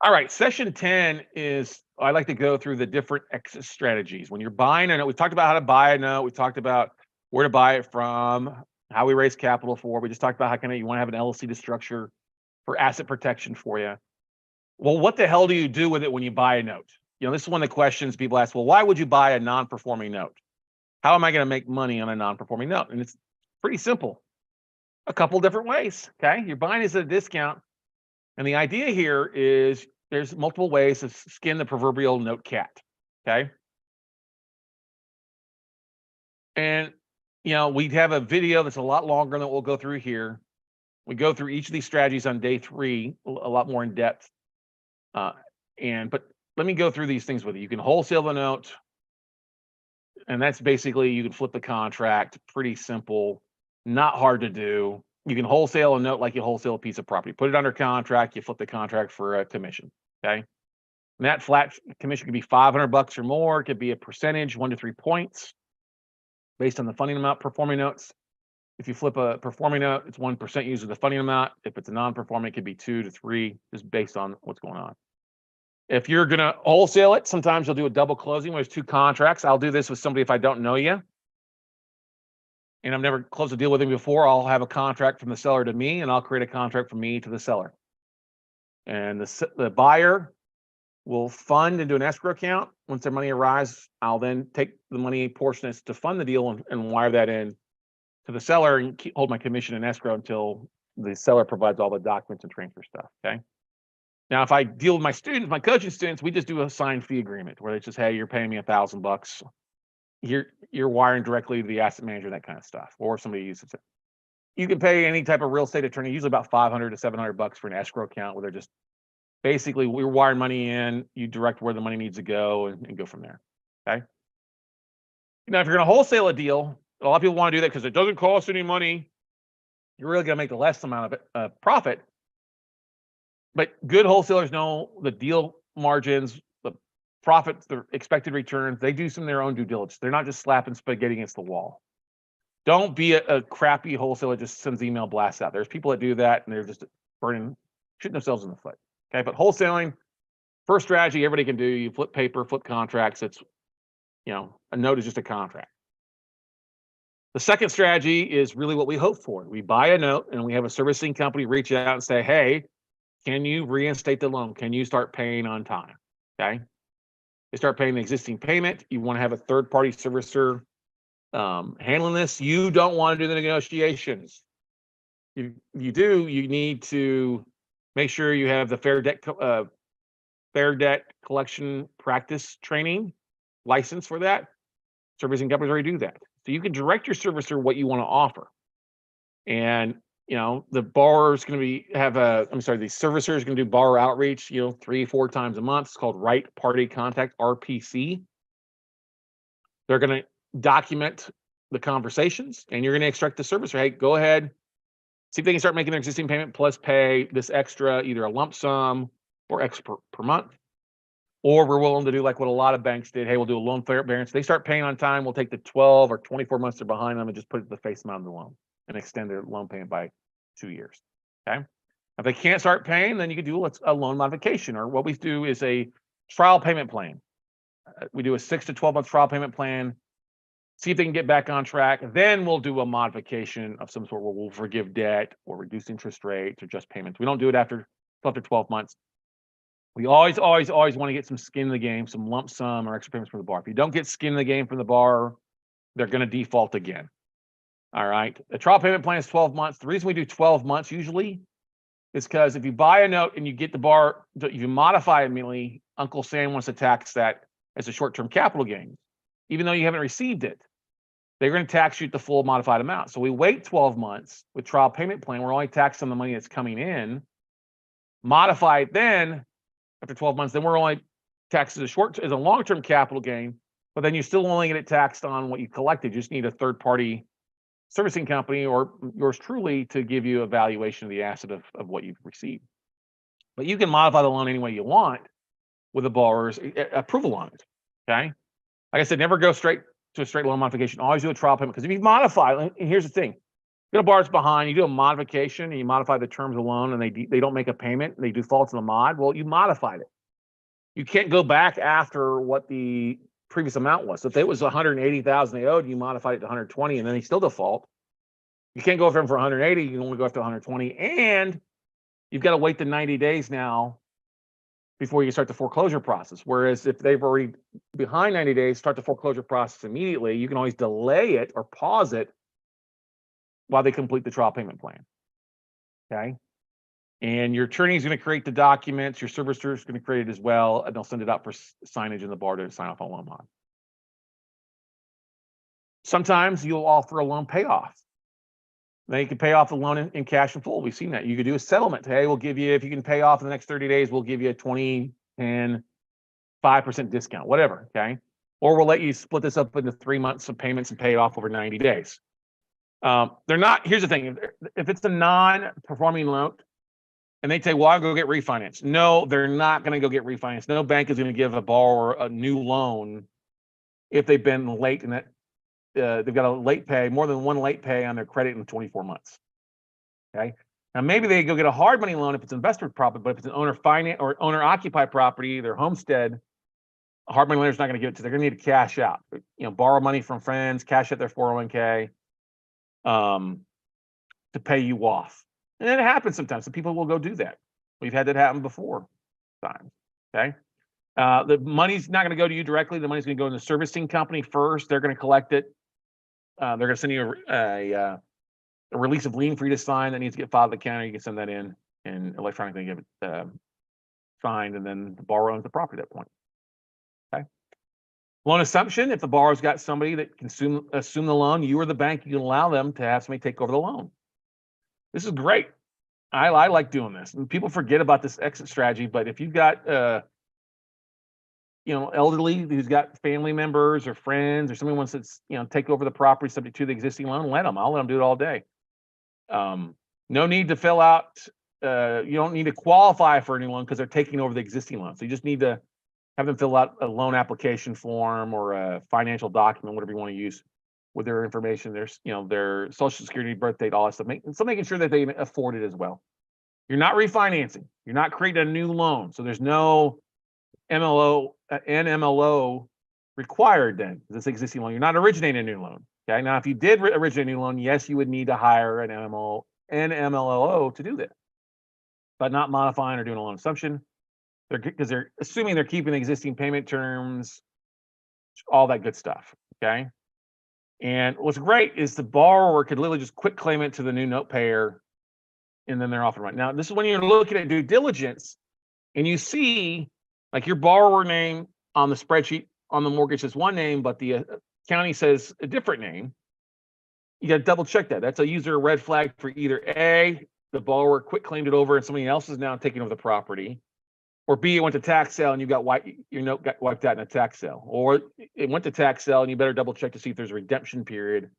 All right, session 10 is I like to go through the different exit strategies. When you're buying a note, we talked about how to buy a note. We talked about where to buy it from, how we raise capital for. We just talked about how you want to have an LLC to structure for asset protection for you. Well, what the hell do you do with it when you buy a note? This is one of the questions people ask. Well, why would you buy a non-performing note? How am I going to make money on a non-performing note? And it's pretty simple. A couple different ways. Okay, you're buying this at a discount. And the idea here is there's multiple ways to skin the proverbial note cat, okay? And, we have a video that's a lot longer than we'll go through here. We go through each of these strategies on day 3, a lot more in depth. But let me go through these things with you. You can wholesale the note, and that's basically you can flip the contract. Pretty simple, not hard to do. You can wholesale a note like you wholesale a piece of property. Put it under contract, you flip the contract for a commission, okay? And that flat commission could be $500 or more. It could be a percentage, 1 to 3 points, based on the funding amount. Performing notes, if you flip a performing note, it's 1% usually the funding amount. If it's a non-performing, it could be 2 to 3, just based on what's going on. If you're gonna wholesale it, sometimes you'll do a double closing where there's 2 contracts. I'll do this with somebody if I don't know you, and I've never closed a deal with him before. I'll have a contract from the seller to me, and I'll create a contract from me to the seller. And the buyer will fund into an escrow account. Once their money arrives, I'll then take the money portion that's to fund the deal and wire that in to the seller and hold my commission in escrow until the seller provides all the documents and transfer stuff, okay? Now, if I deal with my students, my coaching students, we just do a signed fee agreement where it's just, hey, you're paying me $1,000. You're wiring directly to the asset manager, that kind of stuff, or if somebody uses it. You can pay any type of real estate attorney, usually about $500 to $700 for an escrow account where they're just basically we're wiring money in, you direct where the money needs to go and go from there, okay? Now, if you're going to wholesale a deal, a lot of people want to do that because it doesn't cost any money. You're really going to make the less amount of profit. But good wholesalers know the deal margins, the profits, the expected returns. They do some of their own due diligence. They're not just slapping spaghetti against the wall. Don't be a crappy wholesaler that just sends email blasts out. There's people that do that, and they're just shooting themselves in the foot. Okay, but wholesaling, first strategy everybody can do. You flip paper, flip contracts. It's, a note is just a contract. The second strategy is really what we hope for. We buy a note, and we have a servicing company reach out and say, hey, can you reinstate the loan? Can you start paying on time? Okay. They start paying the existing payment. You want to have a third-party servicer handling this. You don't want to do the negotiations. You do. You need to make sure you have the fair debt collection practice training license for that. Servicing companies already do that. So you can direct your servicer what you want to offer. And the borrower is going to the servicer is going to do borrower outreach, 3-4 times a month. It's called right party contact, RPC. They're going to document the conversations, and you're going to instruct the servicer, hey, go ahead, see if they can start making their existing payment plus pay this extra, either a lump sum or X per month. Or we're willing to do like what a lot of banks did. Hey, we'll do a loan forbearance. They start paying on time. We'll take the 12 or 24 months they're behind them and just put it to the face amount of the loan and extend their loan payment by 2 years. Okay. If they can't start paying, then you can do a loan modification, or what we do is a trial payment plan. We do a 6 to 12 month trial payment plan, see if they can get back on track. Then we'll do a modification of some sort where we'll forgive debt or reduce interest rates or just payments. We don't do it after 12 months. We always want to get some skin in the game, some lump sum or extra payments from the borrower. If you don't get skin in the game from the borrower, they're going to default again. All right. The trial payment plan is 12 months. The reason we do 12 months usually is because if you buy a note and you get the borrower, if you modify immediately, Uncle Sam wants to tax that as a short-term capital gain, even though you haven't received it. They're going to tax you at the full modified amount. So we wait 12 months with trial payment plan. We're only taxed on the money that's coming in. Modify it then after 12 months, then we're only taxed as a long-term capital gain, but then you still only get it taxed on what you collected. You just need a third-party servicing company or yours truly to give you a valuation of the asset of what you've received. But you can modify the loan any way you want with the borrower's approval on it. Okay. Like I said, never go straight to a straight loan modification. Always do a trial payment, because if you modify, and here's the thing, a borrower's behind, you do a modification and you modify the terms of the loan and they don't make a payment and they default to the mod, well, you modified it. You can't go back after what the previous amount was. So if it was 180,000 they owed, you modified it to 120 and then they still default. You can't go after them for 180, you can only go after 120, and you've got to wait the 90 days now before you start the foreclosure process. Whereas if they've already behind 90 days, start the foreclosure process immediately, you can always delay it or pause it while they complete the trial payment plan. Okay. And your attorney is going to create the documents, your servicer is going to create it as well, and they'll send it out for signage in the bar to sign off on loan mod. Sometimes you'll offer a loan payoff. Now you can pay off the loan in cash in full. We've seen that. You could do a settlement. Hey, we'll give you, if you can pay off in the next 30 days, we'll give you a 20, 10, 5% discount, whatever. Okay. Or we'll let you split this up into 3 months of payments and pay it off over 90 days. They're not, here's the thing. If it's a non-performing loan and they say, well, I'll go get refinanced. No, they're not going to go get refinanced. No bank is going to give a borrower a new loan if they've been late in that. They've got a late pay, more than one late pay on their credit in 24 months. Okay. Now maybe they go get a hard money loan if it's investor property, but if it's an owner finance or owner occupied property, their homestead, a hard money lender's not going to give it to. They're going to need to cash out. Borrow money from friends, cash out their 401k, to pay you off. And it happens sometimes. So people will go do that. We've had that happen before times. Okay. The money's not going to go to you directly. The money's going to go in the servicing company first. They're going to collect it. They're going to send you a release of lien for you to sign that needs to get filed at the county. You can send that in and electronically give it signed, and then the borrower owns the property at that point. Okay. Loan assumption: if the borrower's got somebody that can assume the loan, you or the bank, you can allow them to have somebody take over the loan. This is great. I like doing this, and people forget about this exit strategy. But if you've got elderly who's got family members or friends or somebody wants to, take over the property subject to the existing loan, I'll let them do it all day. No need to fill out, you don't need to qualify for a new loan because they're taking over the existing loan. So you just need to have them fill out a loan application form or a financial document, whatever you want to use, with their information, their social security, birth date, all that stuff. Making sure that they afford it as well. You're not refinancing. You're not creating a new loan. So there's no NMLO required then. This existing loan, you're not originating a new loan. Okay. Now, if you did originate a new loan, yes, you would need to hire an NMLO to do that, but not modifying or doing a loan assumption. Because they're assuming they're keeping the existing payment terms, all that good stuff. Okay. And what's great is the borrower could literally just quick claim it to the new note payer, and then they're off and running. Now, this is when you're looking at due diligence and you see like your borrower name on the spreadsheet on the mortgage is one name, but the county says a different name. You got to double check that. That's a user red flag for either A, the borrower quick claimed it over and somebody else is now taking over the property, or B, it went to tax sale and your note got wiped out in a tax sale, or it went to tax sale and you better double check to see if there's a redemption period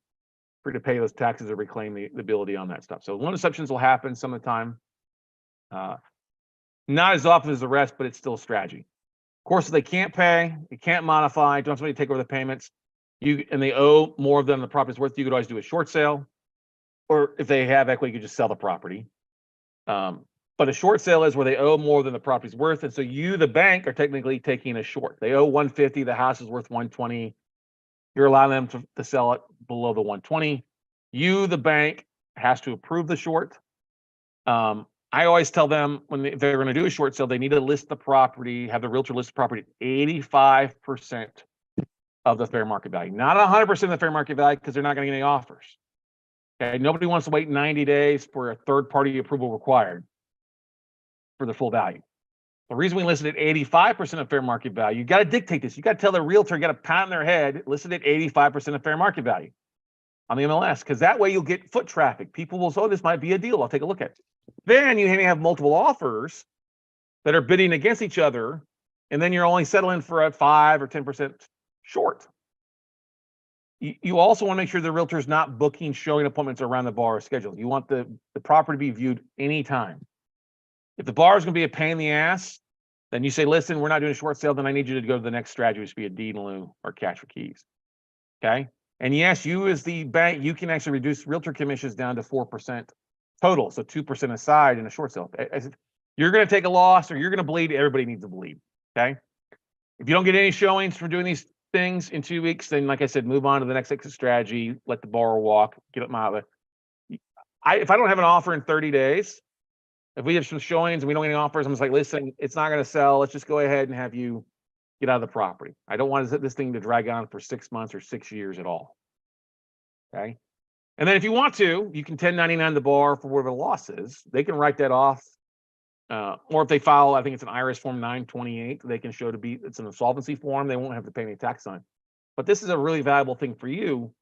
for you to pay those taxes or reclaim the ability on that stuff. So loan assumptions will happen some of the time. Not as often as the rest, but it's still a strategy. Of course, if they can't pay, you can't modify, don't have somebody take over the payments, and they owe more than the property's worth, you could always do a short sale. Or if they have equity, you could just sell the property. But a short sale is where they owe more than the property's worth. And so you, the bank, are technically taking a short. They owe 150, the house is worth 120. You're allowing them to sell it below the 120. You, the bank, has to approve the short. I always tell them if they're going to do a short sale, they need to list the property, have the realtor list the property at 85% of the fair market value, not 100% of the fair market value, because they're not going to get any offers. Okay, nobody wants to wait 90 days for a third-party approval required for the full value. The reason we listed at 85% of fair market value, you got to dictate this. You got to tell the realtor, you got to pound their head, listed at 85% of fair market value on the MLS, because that way you'll get foot traffic. People will say, oh, this might be a deal. I'll take a look at it. Then you may have multiple offers that are bidding against each other, and then you're only settling for a 5 or 10% short. You also want to make sure the realtor is not booking showing appointments around the borrower's schedule. You want the property to be viewed anytime. If the borrower is going to be a pain in the ass, then you say, listen, we're not doing a short sale, then I need you to go to the next strategy, which would be a deed in lieu or cash for keys. Okay? And yes, you as the bank, you can actually reduce realtor commissions down to 4% total. So 2% aside in a short sale. You're going to take a loss or you're going to bleed. Everybody needs to bleed. Okay. If you don't get any showings for doing these things in 2 weeks, then like I said, move on to the next exit strategy, let the borrower walk, get up my if I don't have an offer in 30 days, if we have some showings and we don't get any offers, I'm just like, listen, it's not going to sell. Let's just go ahead and have you get out of the property. I don't want this thing to drag on for 6 months or 6 years at all. Okay. And then if you want to, you can 1099 the borrower for whatever the loss is. They can write that off. Or if they file, I think it's an IRS form 928, they can show to be, it's an insolvency form. They won't have to pay any tax on it. But this is a really valuable thing for you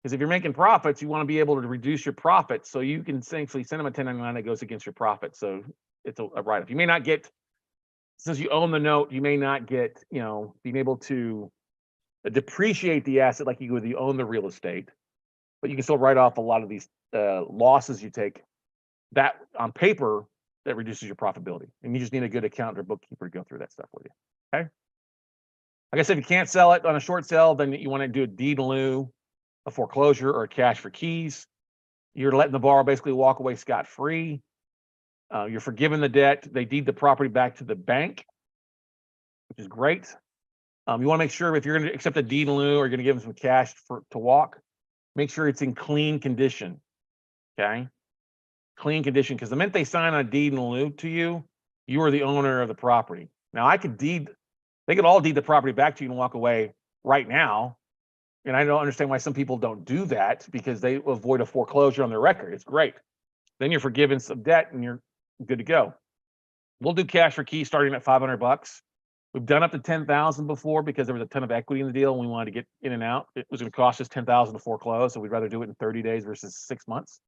because if you're making profits, you want to be able to reduce your profits. So you can essentially send them a 1099 that goes against your profit. So it's a write-off. You may not get, since you own the note, you may not get, being able to depreciate the asset like you would if you own the real estate, but you can still write off a lot of these losses you take. That on paper, that reduces your profitability. And you just need a good accountant or bookkeeper to go through that stuff with you. Okay. Like I said, if you can't sell it on a short sale, then you want to do a deed in lieu, a foreclosure, or a cash for keys. You're letting the borrower basically walk away scot-free. You're forgiving the debt. They deed the property back to the bank, which is great. You want to make sure if you're going to accept a deed in lieu or you're going to give them some cash to walk, make sure it's in clean condition. Okay. Clean condition, because the minute they sign a deed in lieu to you, you are the owner of the property. Now they could all deed the property back to you and walk away right now. And I don't understand why some people don't do that because they avoid a foreclosure on their record. It's great. Then you're forgiven some debt and you're good to go. We'll do cash for keys starting at $500. We've done up to 10,000 before because there was a ton of equity in the deal and we wanted to get in and out. It was going to cost us 10,000 to foreclose, so we'd rather do it in 30 days versus 6 months.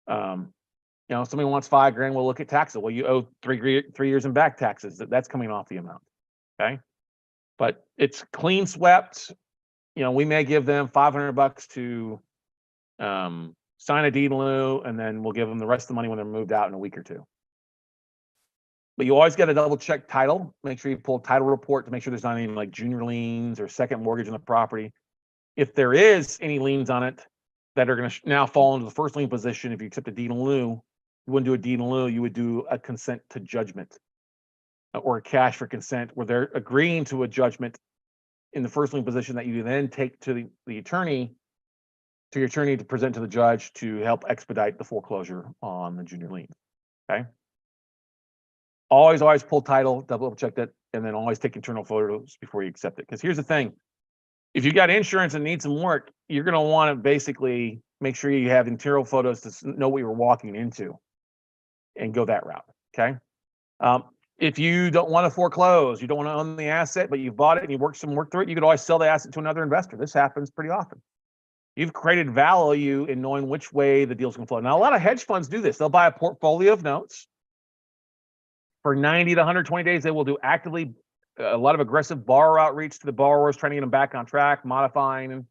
Somebody wants $5,000, we'll look at taxes. Well, you owe 3 years in back taxes. That's coming off the amount. Okay. But it's clean swept. We may give them $500 to sign a deed in lieu, and then we'll give them the rest of the money when they're moved out in a week or two. But you always got to double check title. Make sure you pull a title report to make sure there's not any like junior liens or second mortgage on the property. If there is any liens on it that are going to now fall into the first lien position, if you accept a deed in lieu, you wouldn't do a deed in lieu, you would do a consent to judgment or a cash for consent where they're agreeing to a judgment in the first lien position that you then take to the attorney, to your attorney to present to the judge to help expedite the foreclosure on the junior lien. Okay. Always pull title, double check that, and then always take internal photos before you accept it. Because here's the thing. If you got insurance and need some work, you're going to want to basically make sure you have internal photos to know what you're walking into and go that route. Okay. If you don't want to foreclose, you don't want to own the asset, but you've bought it and you worked some work through it, you could always sell the asset to another investor. This happens pretty often. You've created value in knowing which way the deal's going to flow. Now, a lot of hedge funds do this. They'll buy a portfolio of notes. For 90 to 120 days, they will do actively a lot of aggressive borrower outreach to the borrowers, trying to get them back on track, modifying and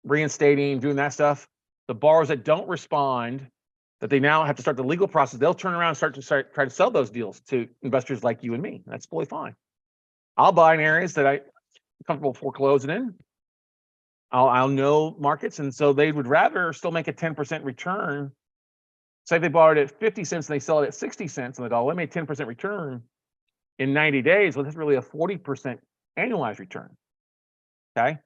reinstating, doing that stuff. The borrowers that don't respond, that they now have to start the legal process, they'll turn around and try to sell those deals to investors like you and me. That's fully fine. I'll buy in areas that I'm comfortable foreclosing in. I'll know markets, and so they would rather still make a 10% return. Say they bought it at 50 cents and they sell it at 60 cents on the dollar. They made 10% return in 90 days. Well, that's really a 40% annualized return. Okay.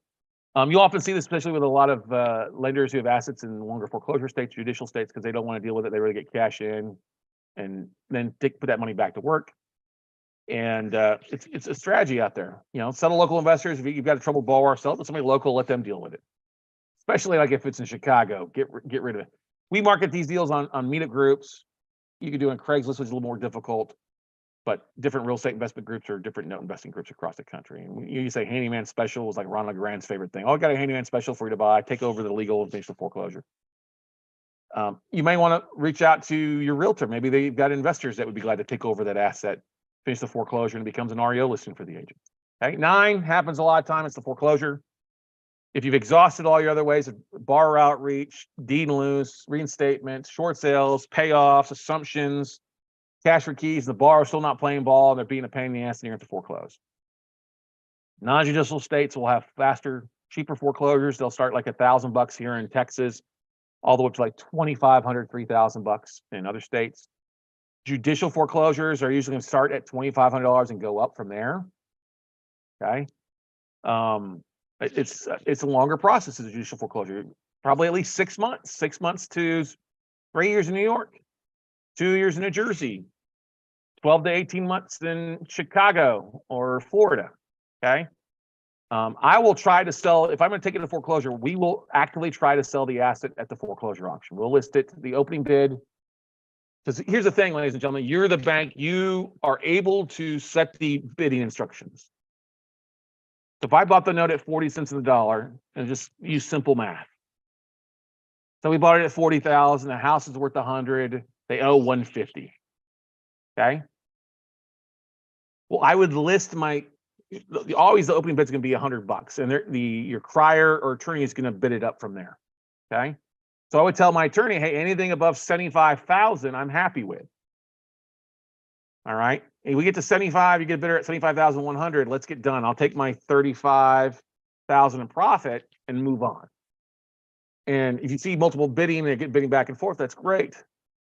You often see this, especially with a lot of lenders who have assets in longer foreclosure states, judicial states, because they don't want to deal with it. They really get cash in and then put that money back to work. And it's a strategy out there. Sell to local investors. If you've got a troubled borrower, sell it to somebody local, let them deal with it. Especially like if it's in Chicago, get rid of it. We market these deals on meetup groups. You could do on Craigslist, which is a little more difficult, but different real estate investment groups or different note investing groups across the country. And you say handyman special was like Ron LeGrand's favorite thing. Oh, I got a handyman special for you to buy. Take over the legal and finish the foreclosure. You may want to reach out to your realtor. Maybe they've got investors that would be glad to take over that asset, finish the foreclosure, and it becomes an REO listing for the agent. Okay, 9 happens a lot of time. It's the foreclosure. If you've exhausted all your other ways of borrower outreach, deed in lieu, reinstatement, short sales, payoffs, assumptions, cash for keys, the borrower's still not playing ball, and they're being a pain in the ass, and you're going to foreclose. Non-judicial states will have faster cheaper foreclosures, they'll start like $1,000 here in Texas, all the way up to like $2,500, $3,000 in other states. Judicial foreclosures are usually going to start at $2,500 and go up from there. Okay. It's a longer process as a judicial foreclosure, probably at least 6 months, 6 months to 3 years in New York, 2 years in New Jersey, 12 to 18 months in Chicago or Florida. Okay. I will try to sell, if I'm going to take it to foreclosure, we will actively try to sell the asset at the foreclosure auction. We'll list it to the opening bid. Because here's the thing, ladies and gentlemen, you're the bank, you are able to set the bidding instructions. So if I bought the note at 40 cents on the dollar, and just use simple math. So we bought it at 40,000, the house is worth 100, they owe 150. Okay. Well, I would list always the opening bid's going to be $100, and your crier or attorney is going to bid it up from there. Okay. So I would tell my attorney, hey, anything above 75,000, I'm happy with. All right. If we get to 75, you get a bidder at 75,100. Let's get done. I'll take my 35,000 in profit and move on. And if you see multiple bidding and get bidding back and forth, that's great.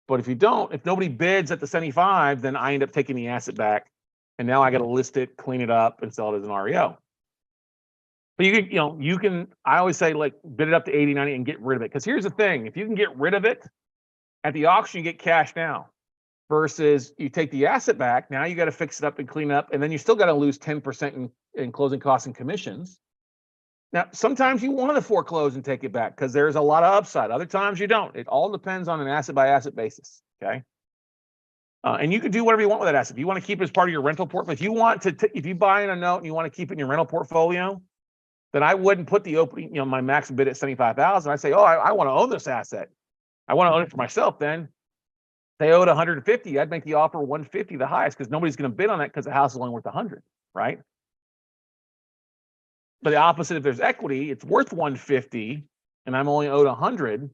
But if you don't, if nobody bids at the 75, then I end up taking the asset back. And now I got to list it, clean it up, and sell it as an REO. But you can, I always say, like, bid it up to 80, 90 and get rid of it. Because here's the thing, if you can get rid of it at the auction, you get cash now. Versus you take the asset back, now you got to fix it up and clean up, and then you still got to lose 10% in closing costs and commissions. Now, sometimes you want to foreclose and take it back because there's a lot of upside. Other times you don't. It all depends on an asset by asset basis. Okay. And you can do whatever you want with that asset. If you want to keep it as part of your rental portfolio, if you want to, if you buy in a note and you want to keep it in your rental portfolio, then I wouldn't put the opening, my max bid at 75,000. I say, oh, I want to own this asset. I want to own it for myself. Then they owed 150. I'd make the offer 150, the highest, because nobody's going to bid on that because the house is only worth 100, right? But the opposite, if there's equity, it's worth 150, and I'm only owed 100.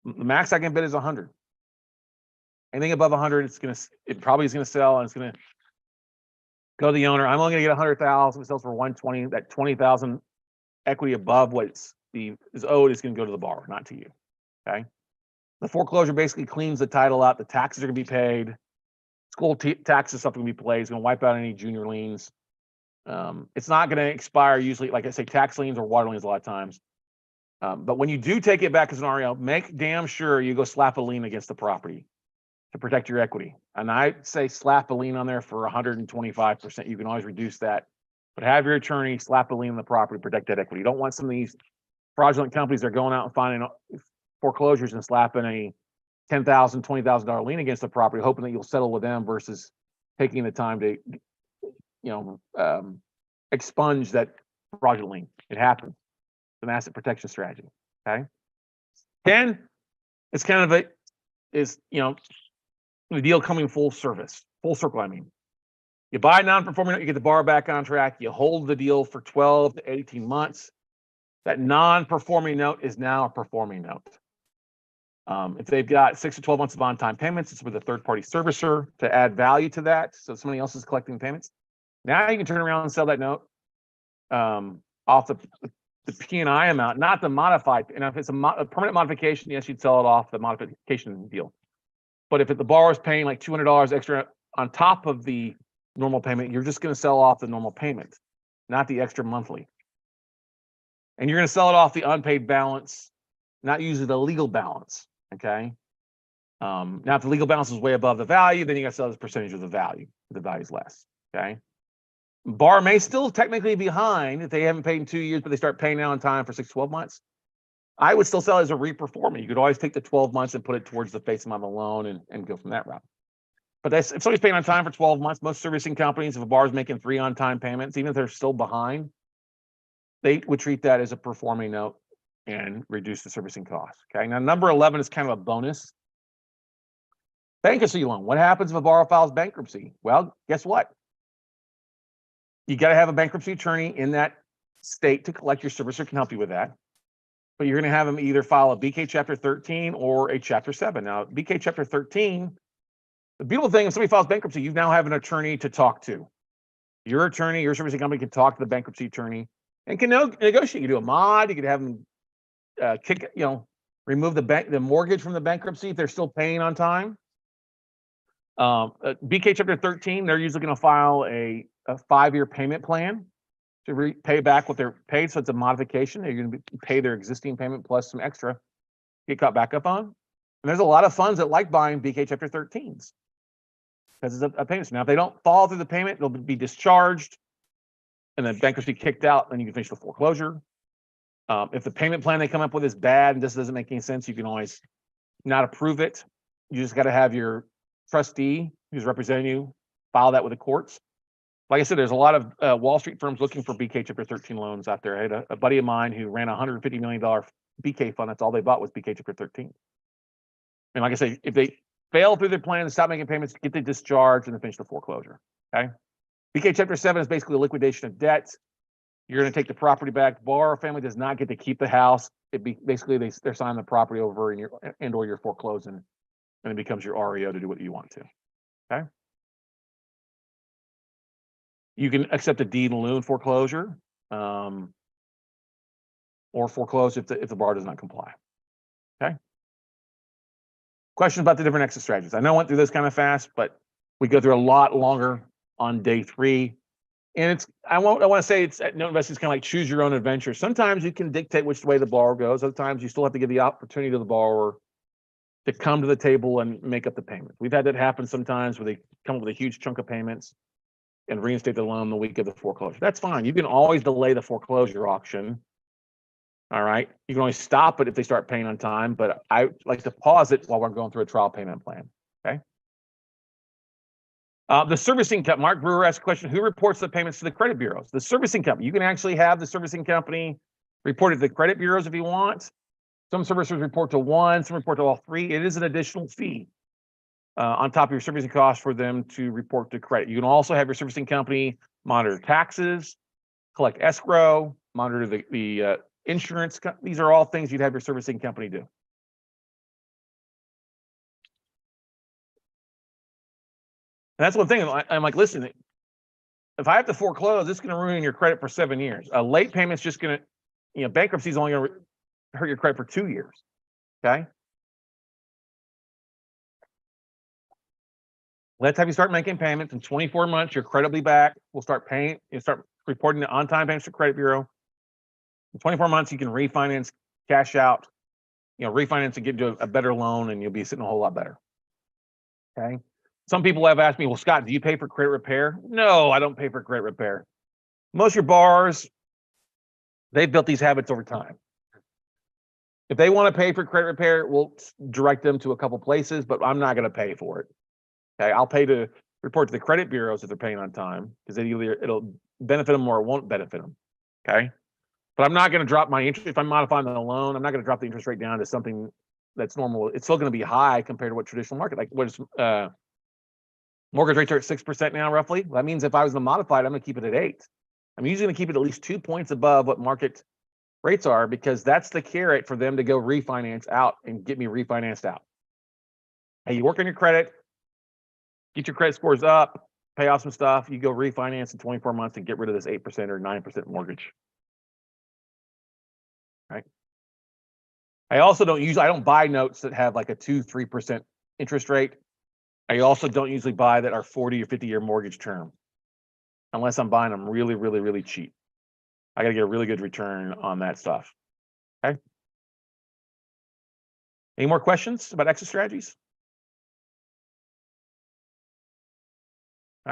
The max I can bid is 100. Anything above 100, it probably is going to sell, and it's going to go to the owner. I'm only going to get 100,000. It sells for 120. That 20,000 equity above what is owed is going to go to the borrower, not to you. Okay. The foreclosure basically cleans the title out. The taxes are going to be paid. School taxes, something going to be paid. It's going to wipe out any junior liens. It's not going to expire usually. Like I say, tax liens or water liens a lot of times. But when you do take it back as an REO, make damn sure you go slap a lien against the property to protect your equity. And I say slap a lien on there for 125%. You can always reduce that, but have your attorney slap a lien on the property to protect that equity. You don't want some of these fraudulent companies that are going out and finding foreclosures and slapping a $10,000, $20,000 lien against the property, hoping that you'll settle with them versus taking the time to, expunge that fraudulent lien. It happens. It's an asset protection strategy. Okay. 10, it's kind of the deal coming full circle. I mean, you buy a non-performing note, you get the borrower back on track, you hold the deal for 12 to 18 months. That non-performing note is now a performing note. If they've got 6 to 12 months of on-time payments, it's with a third-party servicer to add value to that. So somebody else is collecting payments. Now you can turn around and sell that note off the P&I amount, not the modified. And if it's a permanent modification, yes, you'd sell it off the modification deal. But if the borrower's paying like $200 extra on top of the normal payment, you're just going to sell off the normal payment, not the extra monthly. And you're going to sell it off the unpaid balance, not usually the legal balance. Okay. Now, if the legal balance is way above the value, then you got to sell this percentage of the value. The value is less. Okay. Borrower may still technically be behind if they haven't paid in 2 years, but they start paying now on time for 6 to 12 months. I would still sell it as a reperforming. You could always take the 12 months and put it towards the face amount of the loan and go from that route. But if somebody's paying on time for 12 months, most servicing companies, if a borrower's making 3 on-time payments, even if they're still behind, they would treat that as a performing note and reduce the servicing costs. Okay. Now, number 11 is kind of a bonus. Bankruptcy loan. What happens if a borrower files bankruptcy? Well, guess what? You got to have a bankruptcy attorney in that state to collect. Your servicer can help you with that. But you're going to have them either file a BK Chapter 13 or a Chapter 7. Now, BK Chapter 13, the beautiful thing, if somebody files bankruptcy, you now have an attorney to talk to. Your attorney, your servicing company can talk to the bankruptcy attorney. and can negotiate. You do a mod, you could have them remove the mortgage from the bankruptcy if they're still paying on time. BK Chapter 13, they're usually going to file a 5-year payment plan to pay back what they're paid. So it's a modification. They're going to pay their existing payment plus some extra, get caught back up on. And there's a lot of funds that like buying BK Chapter 13s because it's a payment. Now, if they don't follow through the payment, they'll be discharged and then bankruptcy kicked out, then you can finish the foreclosure. If the payment plan they come up with is bad and just doesn't make any sense, you can always not approve it. You just got to have your trustee who's representing you file that with the courts. Like I said, there's a lot of Wall Street firms looking for BK Chapter 13 loans out there. I had a buddy of mine who ran a $150 million BK fund. That's all they bought was BK Chapter 13. And like I say, if they fail through their plan and stop making payments, get the discharge and then finish the foreclosure. Okay. BK Chapter 7 is basically a liquidation of debt. You're going to take the property back. Borrower family does not get to keep the house. Basically they're signing the property over and or you're foreclosing, and it becomes your REO to do what you want to. Okay. You can accept a deed in lieu in foreclosure, or foreclose if the borrower does not comply. Okay. Questions about the different exit strategies? I know I went through this kind of fast, but we go through a lot longer on day 3. And I want to say it's at Note Investing, it's kind of like choose your own adventure. Sometimes you can dictate which way the borrower goes. Other times you still have to give the opportunity to the borrower to come to the table and make up the payment. We've had that happen sometimes where they come up with a huge chunk of payments and reinstate the loan the week of the foreclosure. That's fine. You can always delay the foreclosure auction. All right. You can always stop it if they start paying on time, but I like to pause it while we're going through a trial payment plan. Okay. The servicing company, Mark Brewer asked a question, who reports the payments to the credit bureaus? The servicing company. You can actually have the servicing company report it to the credit bureaus if you want. Some servicers report to one, some report to all 3. It is an additional fee on top of your servicing costs for them to report to credit. You can also have your servicing company monitor taxes, collect escrow, monitor the insurance. These are all things you'd have your servicing company do. And that's one thing. I'm like, listen, if I have to foreclose, it's going to ruin your credit for 7 years. A late payment's just going to, bankruptcy is only going to hurt your credit for 2 years. Okay. Let's have you start making payments in 24 months. Your credit will be back. We'll start paying. You start reporting the on-time payments to credit bureau. In 24 months, you can refinance, cash out, refinance and get into a better loan, and you'll be sitting a whole lot better. Okay. Some people have asked me, well, Scott, do you pay for credit repair? No, I don't pay for credit repair. Most of your borrowers, they've built these habits over time. If they want to pay for credit repair, we'll direct them to a couple places, but I'm not going to pay for it. Okay, I'll pay to report to the credit bureaus if they're paying on time, because it'll benefit them or it won't benefit them. Okay, but I'm not going to drop my interest if I'm modifying the loan. I'm not going to drop the interest rate down to something that's normal. It's still going to be high compared to what traditional market, like what is mortgage rates are at 6% now, roughly. Well, that means if I was to modify it, I'm going to keep it at 8. I'm usually going to keep it at least 2 points above what market rates are, because that's the carrot for them to go refinance out and get me refinanced out. Hey, you work on your credit, get your credit scores up, pay off some stuff, you go refinance in 24 months and get rid of this 8% or 9% mortgage. Right. I also I don't buy notes that have like a 2-3% interest rate. I also don't usually buy that are 40 or 50-year mortgage term, unless I'm buying them really, really, really cheap. I got to get a really good return on that stuff. Okay. Any more questions about exit strategies?